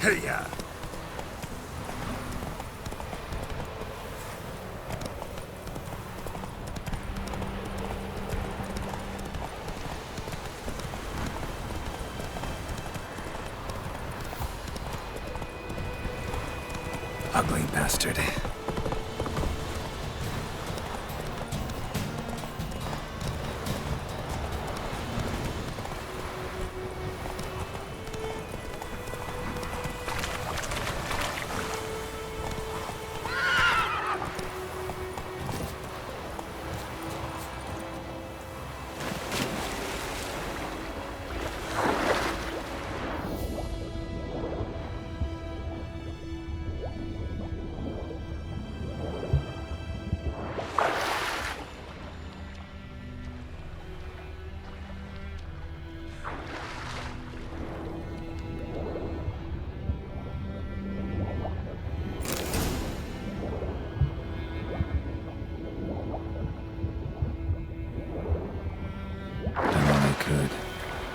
Hey, ya! Ugly bastard.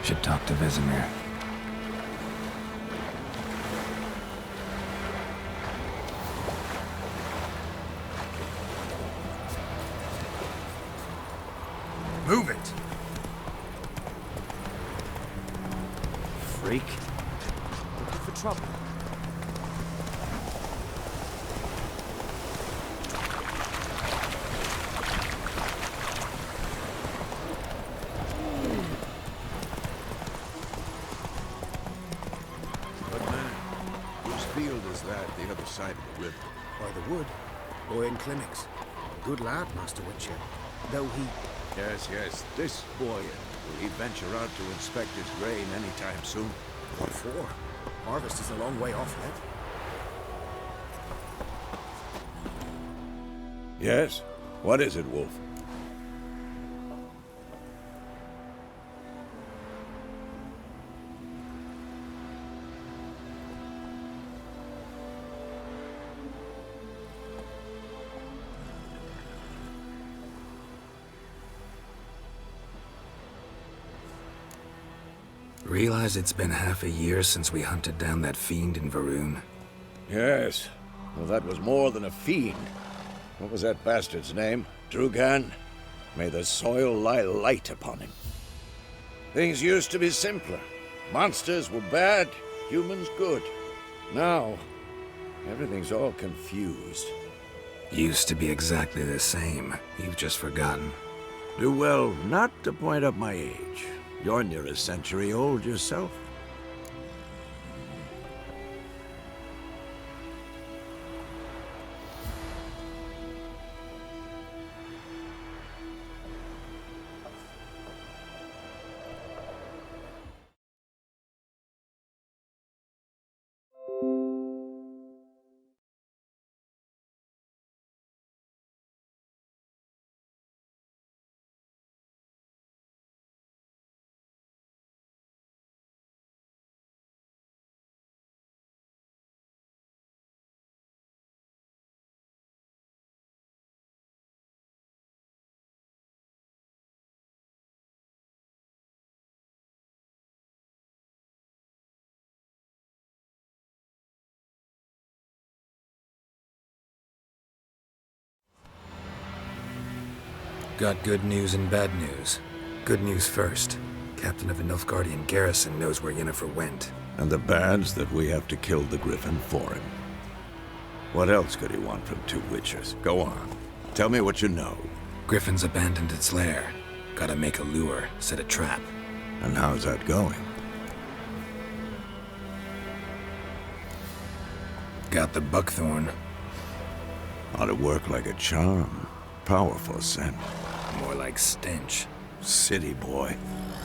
Should talk to Vesemir. Move it! Freak. Looking for trouble. The other side of the river. By the wood, or in clinics. Good lad, Master Witcher. Though he... Yes. This boy, will he venture out to inspect his grain anytime soon? What for? Harvest is a long way off yet. Yes? What is it, Wolf? Realize it's been half a year since we hunted down that fiend in Varun? Yes. Well, that was more than a fiend. What was that bastard's name? Drugan? May the soil lie light upon him. Things used to be simpler. Monsters were bad, humans good. Now, everything's all confused. Used to be exactly the same. You've just forgotten. Do well not to point up my age. You're near a century old yourself. Got good news and bad news. Good news first. Captain of the Nilfgaardian garrison knows where Yennefer went. And the bad's that we have to kill the Griffin for him. What else could he want from two Witchers? Go on. Tell me what you know. Griffin's abandoned its lair. Gotta make a lure, set a trap. And how's that going? Got the buckthorn. Ought to work like a charm. Powerful scent. More like stench. City boy.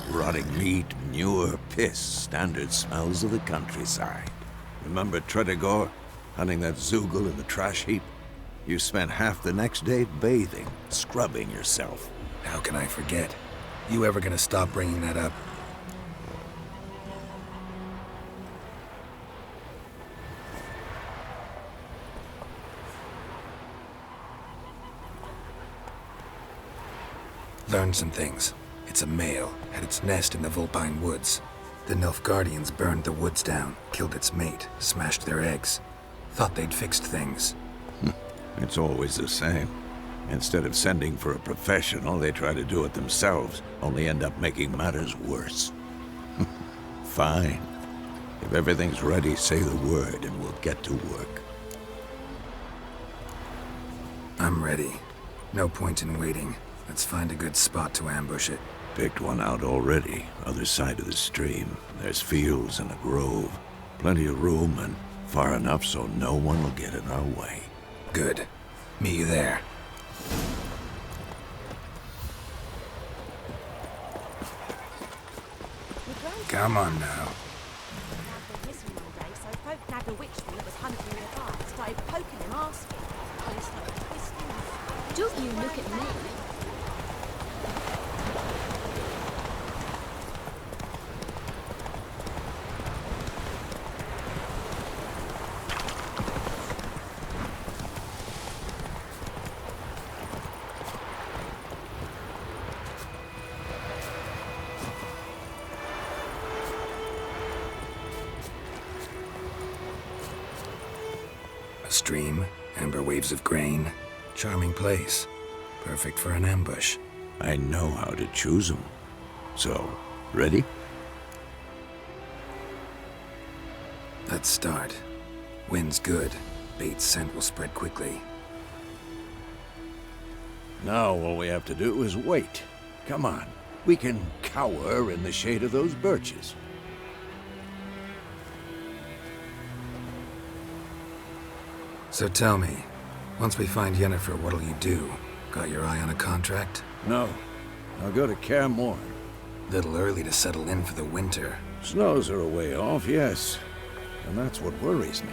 Rotting meat, manure, piss. Standard smells of the countryside. Remember Tredegor? Hunting that Zoogle in the trash heap? You spent half the next day bathing, scrubbing yourself. How can I forget? You ever gonna stop bringing that up? Learned some things. It's a male, had its nest in the Vulpine Woods. The Nilfgaardians burned the woods down, killed its mate, smashed their eggs. Thought they'd fixed things. It's always the same. Instead of sending for a professional, they try to do it themselves, only end up making matters worse. Fine. If everything's ready, say the word and we'll get to work. I'm ready. No point in waiting. Let's find a good spot to ambush it. Picked one out already, other side of the stream. There's fields and a grove. Plenty of room and far enough so no one will get in our way. Good. Meet you there. Come on now. Don't you look at me. A stream, amber waves of grain. Charming place. Perfect for an ambush. I know how to choose them. So, ready? Let's start. Wind's good. Bait's scent will spread quickly. Now all we have to do is wait. Come on. We can cower in the shade of those birches. So tell me, once we find Yennefer, what'll you do? Got your eye on a contract? No. I'll go to Kaer Morhen. Little early to settle in for the winter. Snows are a way off, yes. And that's what worries me.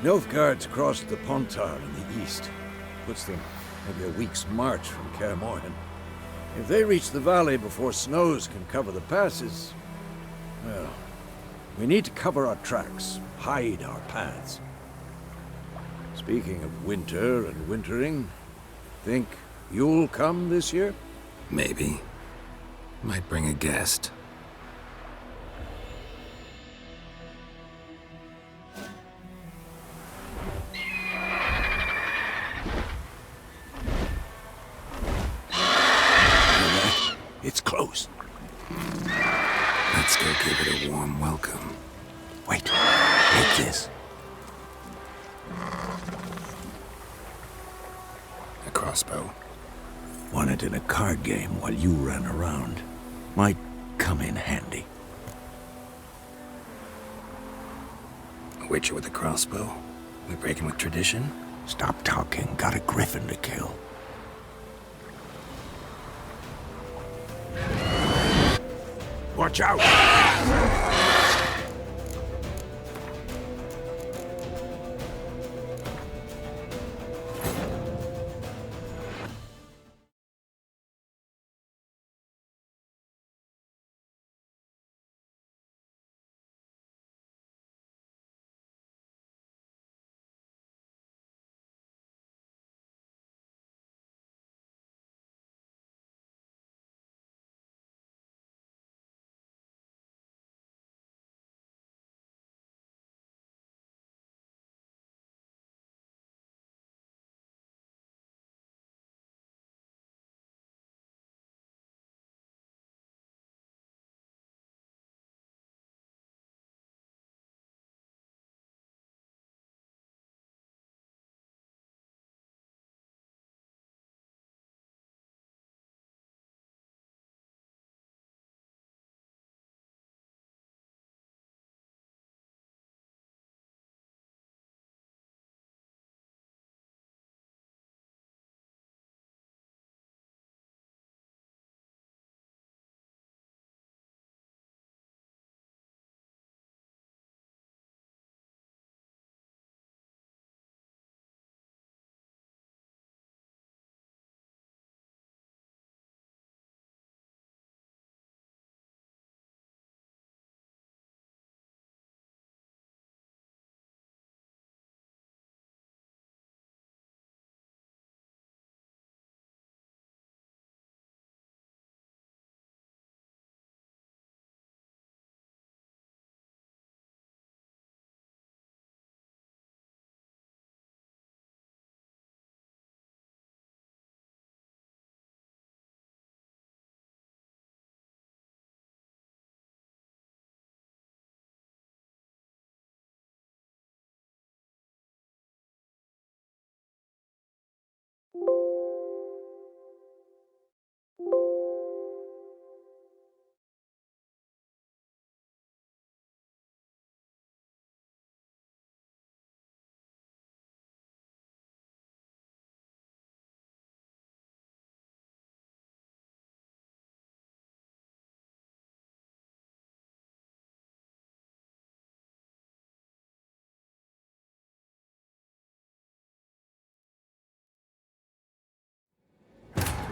Nilfgaard's crossed the Pontar in the east. Puts them maybe a week's march from Kaer Morhen. If they reach the valley before snows can cover the passes, well, we need to cover our tracks, hide our paths. Speaking of winter and wintering, think you'll come this year? Maybe. Might bring a guest. It's close. Let's go give it a warm welcome. Wait, take this. A crossbow. Won it in a card game while you ran around. Might come in handy. A witcher with a crossbow? We breaking with tradition? Stop talking. Got a griffin to kill. Watch out!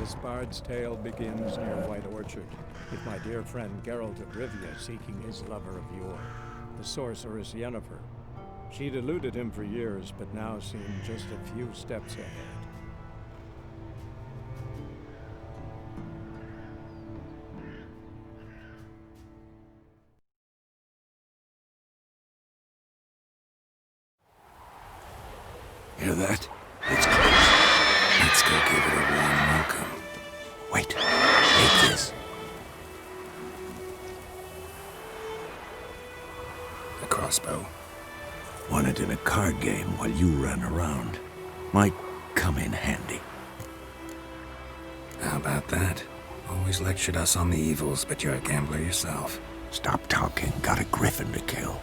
This bard's tale begins near White Orchard, with my dear friend Geralt of Rivia seeking his lover of yore, the sorceress Yennefer. She'd eluded him for years, but now seemed just a few steps ahead. Hear that? It's close. Let's go give it a warm welcome. Wait. Take this. A crossbow. Won it in a card game while you ran around. Might come in handy. How about that? Always lectured us on the evils, but you're a gambler yourself. Stop talking. Got a griffin to kill.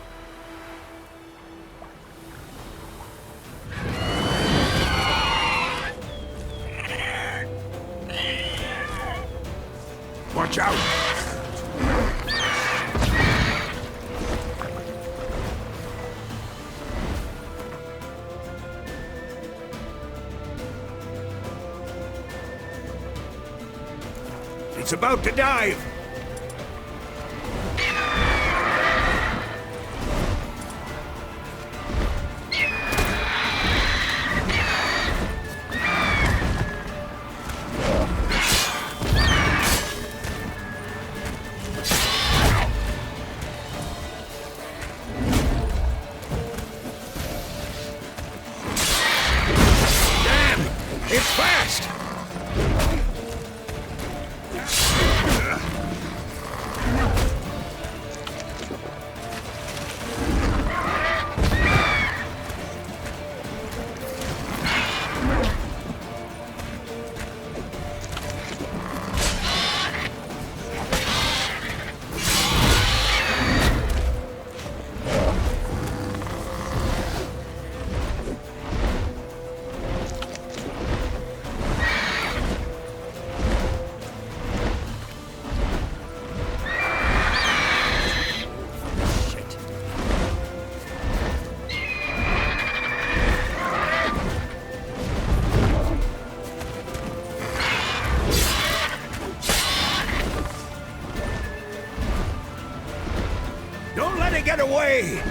Watch out! It's about to dive! It's fast! Don't let it get away!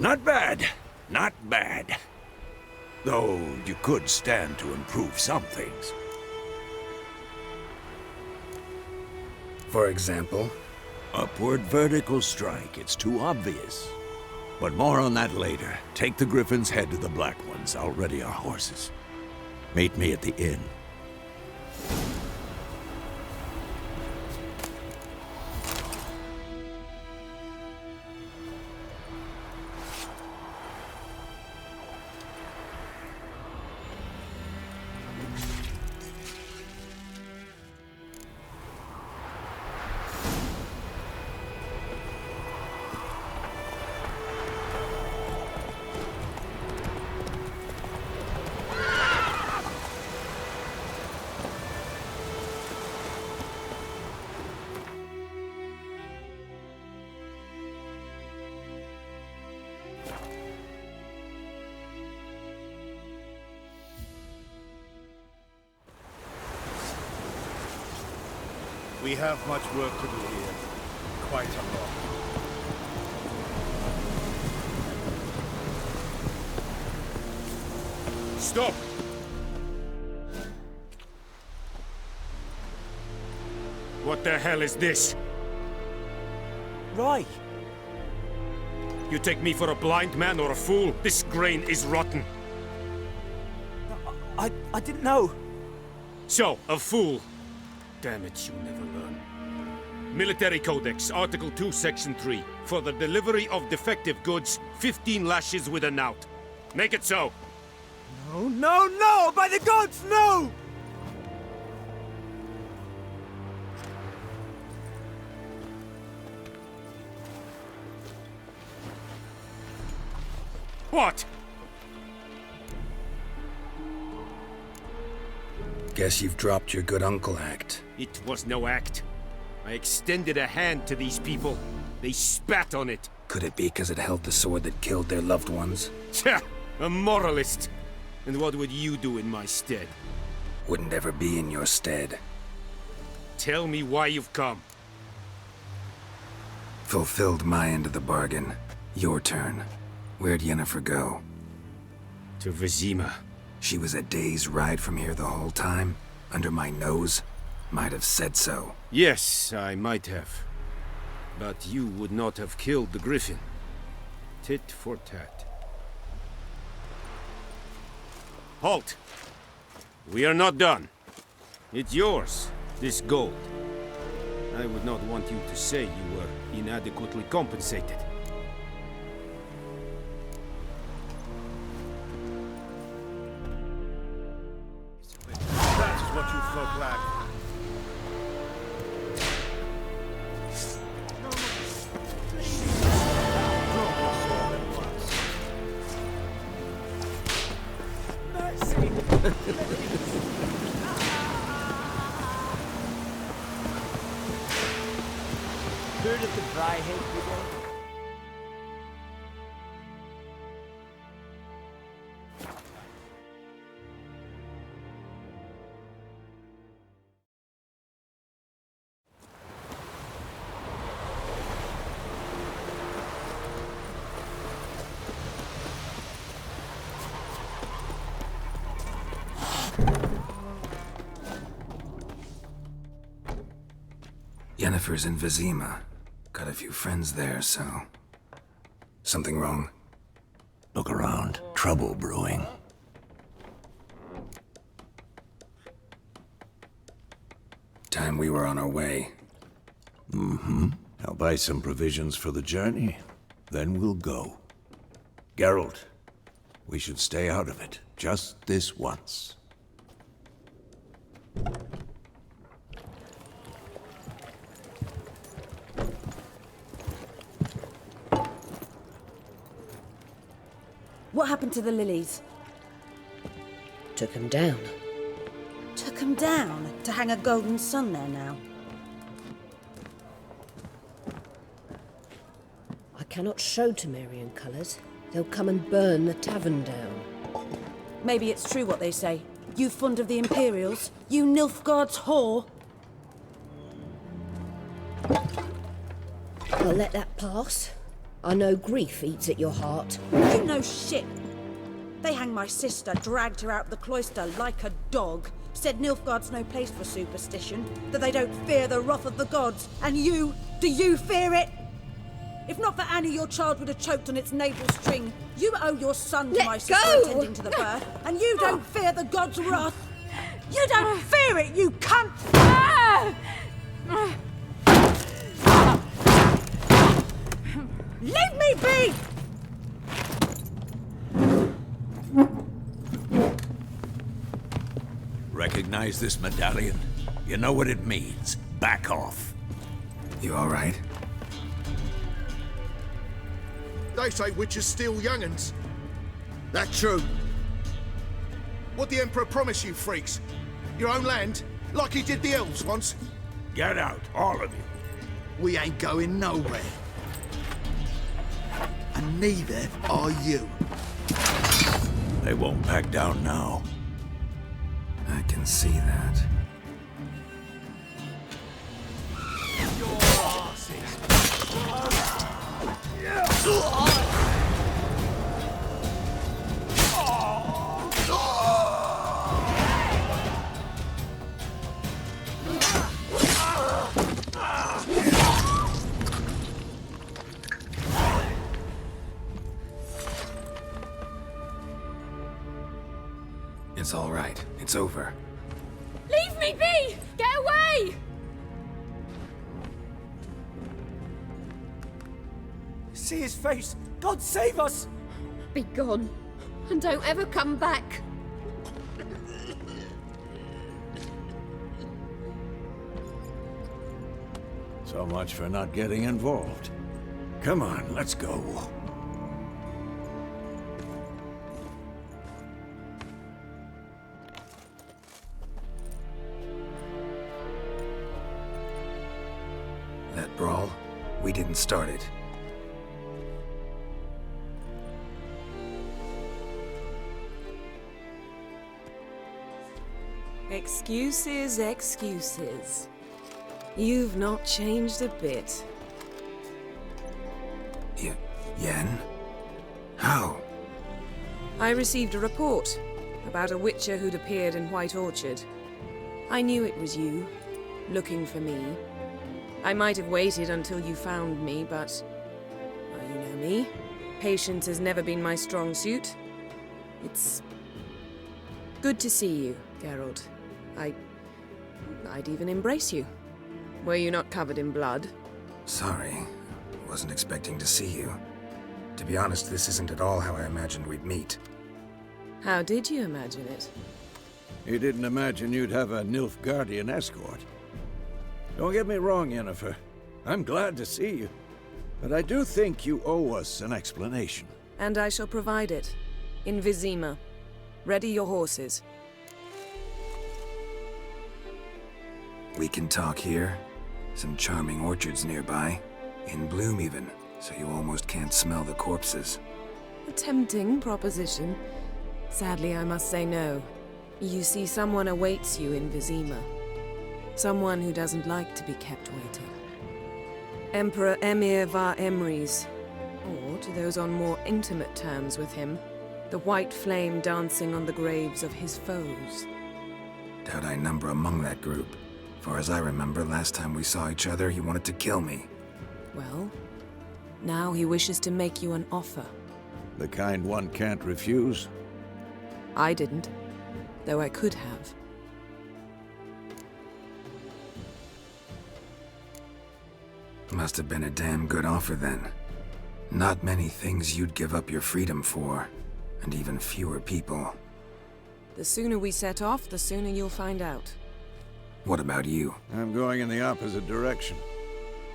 Not bad. Not bad. Though you could stand to improve some things. For example? Upward vertical strike. It's too obvious. But more on that later. Take the Griffin's head to the Black Ones. I'll ready our horses. Meet me at the inn. We have much work to do here. Quite a lot. Stop! What the hell is this? Right. You take me for a blind man or a fool? This grain is rotten. I didn't know. So, a fool. Damn it, you never learn. Military Codex, Article 2, Section 3. For the delivery of defective goods, 15 lashes with a knout. Make it so. No, no, no! By the gods, no! What? Guess you've dropped your good uncle act. It was no act. I extended a hand to these people. They spat on it. Could it be because it held the sword that killed their loved ones? Tja, a moralist. And what would you do in my stead? Wouldn't ever be in your stead. Tell me why you've come. Fulfilled my end of the bargain. Your turn. Where'd Yennefer go? To Vizima. She was a day's ride from here the whole time? Under my nose? Might have said so. Yes, I might have. But you would not have killed the griffin. Tit for tat. Halt! We are not done. It's yours, this gold. I would not want you to say you were inadequately compensated. That is what you folk lack. Heard of the dry head brigade? Yennefer's in Vizima. Got a few friends there, so... Something wrong? Look around. Trouble brewing. Time we were on our way. I'll buy some provisions for the journey. Then we'll go. Geralt, we should stay out of it. Just this once. What happened to the lilies? Took him down. Took 'em down to hang a golden sun there now. I cannot show Temerian colours. They'll come and burn the tavern down. Maybe it's true what they say. You fond of the Imperials? You Nilfgaard's whore? I'll let that pass. I know grief eats at your heart. You know shit. They hanged my sister, dragged her out the cloister like a dog. Said Nilfgaard's no place for superstition, that they don't fear the wrath of the gods. And you, do you fear it? If not for Annie, your child would have choked on its navel string. You owe your son to my sister attending to the birth, and you don't fear the gods' wrath. You don't fear it, you cunt! Leave me be! Recognize this medallion? You know what it means. Back off. You all right? They say witches steal young'uns. That true? What the Emperor promise you, freaks? Your own land? Like he did the elves once? Get out, all of you. We ain't going nowhere. And neither are you. They won't back down now. I can see that. It's all right. It's over. Leave me be! Get away! See his face! God save us! Be gone, and don't ever come back. So much for not getting involved. Come on, let's go. That brawl, we didn't start it. Excuses, excuses. You've not changed a bit. Yen? How? I received a report about a witcher who'd appeared in White Orchard. I knew it was you, looking for me. I might have waited until you found me, but... well, you know me. Patience has never been my strong suit. It's... good to see you, Geralt. I'd even embrace you. Were you not covered in blood? Sorry. Wasn't expecting to see you. To be honest, this isn't at all how I imagined we'd meet. How did you imagine it? You didn't imagine you'd have a Nilfgaardian escort. Don't get me wrong, Yennefer. I'm glad to see you. But I do think you owe us an explanation. And I shall provide it. In Vizima. Ready your horses. We can talk here. Some charming orchards nearby. In bloom even, so you almost can't smell the corpses. A tempting proposition. Sadly, I must say no. You see, someone awaits you in Vizima. Someone who doesn't like to be kept waiting. Emperor Emir var Emrys. Or, to those on more intimate terms with him, the white flame dancing on the graves of his foes. Doubt I number among that group. Far as I remember, last time we saw each other, he wanted to kill me. Well, now he wishes to make you an offer. The kind one can't refuse? I didn't, though I could have. Must have been a damn good offer then. Not many things you'd give up your freedom for, and even fewer people. The sooner we set off, the sooner you'll find out. What about you? I'm going in the opposite direction.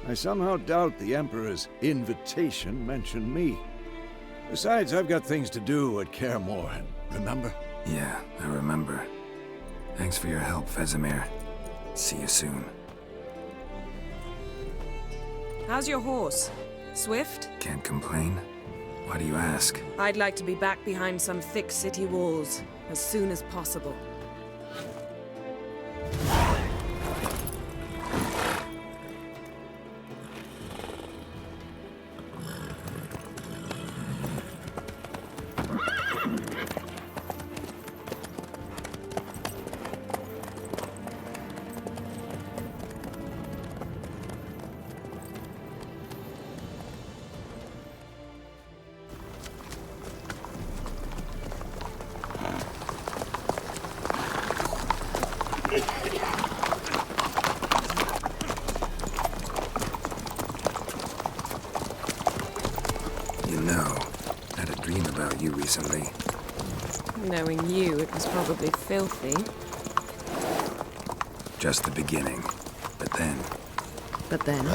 I somehow doubt the Emperor's invitation mentioned me. Besides, I've got things to do at Kaer Morhen, remember? Yeah, I remember. Thanks for your help, Vesemir. See you soon. How's your horse? Swift? Can't complain. Why do you ask? I'd like to be back behind some thick city walls, as soon as possible. You know, I had a dream about you recently. Knowing you, it was probably filthy. Just the beginning. But then... But then...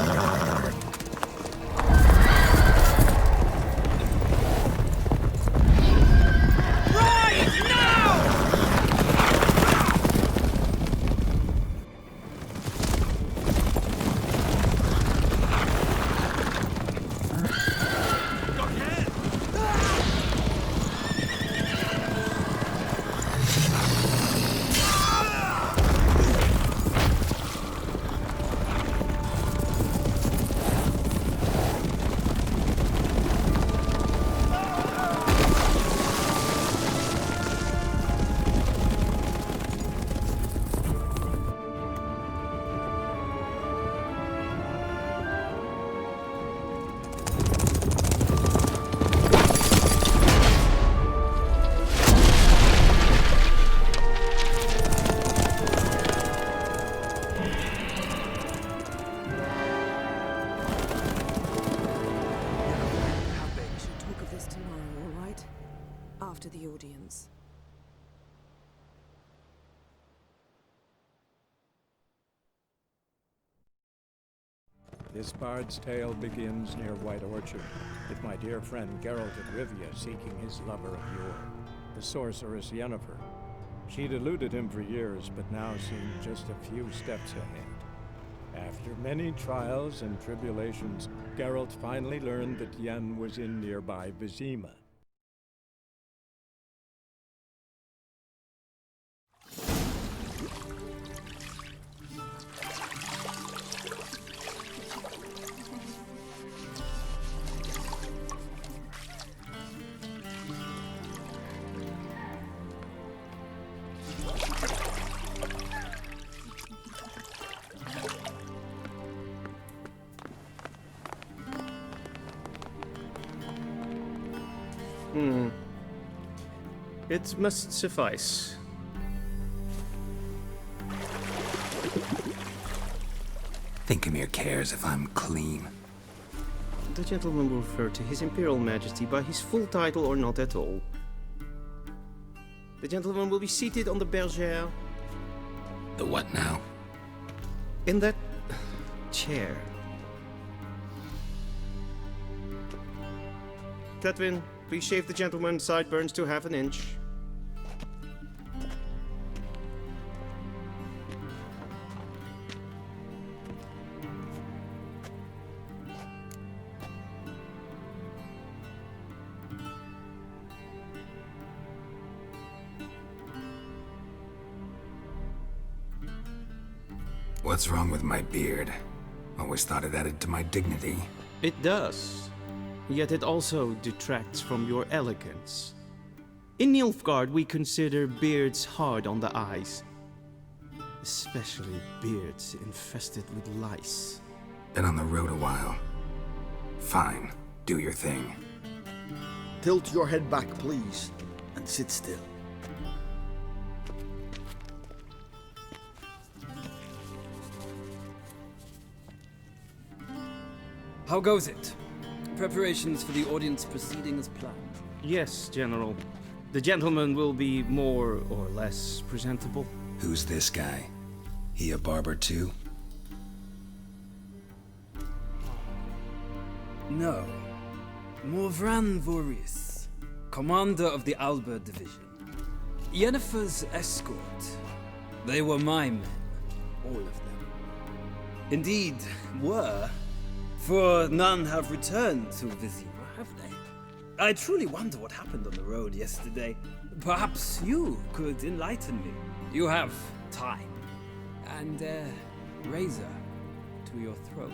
after the audience. This bard's tale begins near White Orchard, with my dear friend Geralt of Rivia seeking his lover of yore, the sorceress Yennefer. She'd eluded him for years, but now seemed just a few steps ahead. After many trials and tribulations, Geralt finally learned that Yen was in nearby Vizima. It must suffice. Thinkamere cares if I'm clean. The gentleman will refer to His Imperial Majesty by his full title or not at all. The gentleman will be seated on the bergère. The what now? In that chair. Tedwin, please shave the gentleman's sideburns to half an inch. What's wrong with my beard? Always thought it added to my dignity. It does. Yet it also detracts from your elegance. In Nilfgaard, we consider beards hard on the eyes. Especially beards infested with lice. Been on the road a while. Fine, do your thing. Tilt your head back, please, and sit still. How goes it? Preparations for the audience proceeding as planned? Yes, General. The gentleman will be more or less presentable. Who's this guy? He a barber too? No. Morvran Voris, commander of the Alba Division. Yennefer's escort. They were my men, all of them. Indeed, were. For none have returned to Vizima, have they? I truly wonder what happened on the road yesterday. Perhaps you could enlighten me. You have time. And a razor to your throat.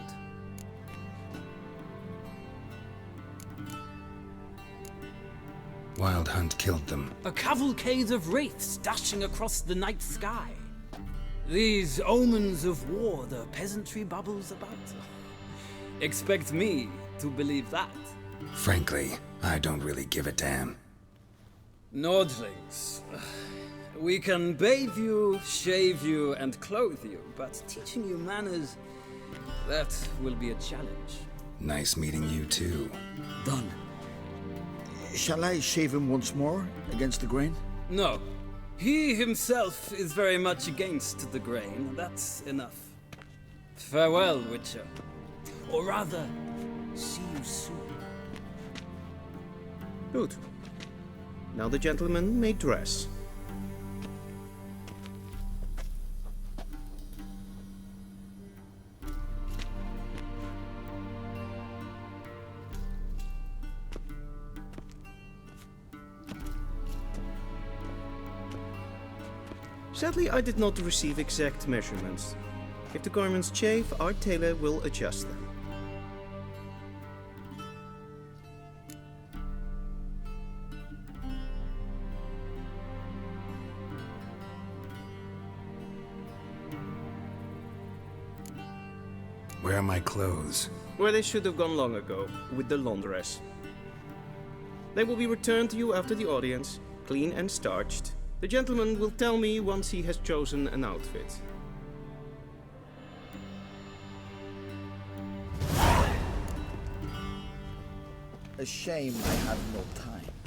Wild Hunt killed them. A cavalcade of wraiths dashing across the night sky. These omens of war the peasantry bubbles about. Expect me to believe that. Frankly, I don't really give a damn. Nordlings. We can bathe you, shave you, and clothe you, but teaching you manners, that will be a challenge. Nice meeting you too. Done. Shall I shave him once more, against the grain? No. He himself is very much against the grain. That's enough. Farewell, Witcher. Or rather, see you soon. Good. Now the gentleman may dress. Sadly, I did not receive exact measurements. If the garments chafe, our tailor will adjust them. Where are my clothes? Where they should have gone long ago, with the laundress. They will be returned to you after the audience, clean and starched. The gentleman will tell me once he has chosen an outfit. A shame I have no time.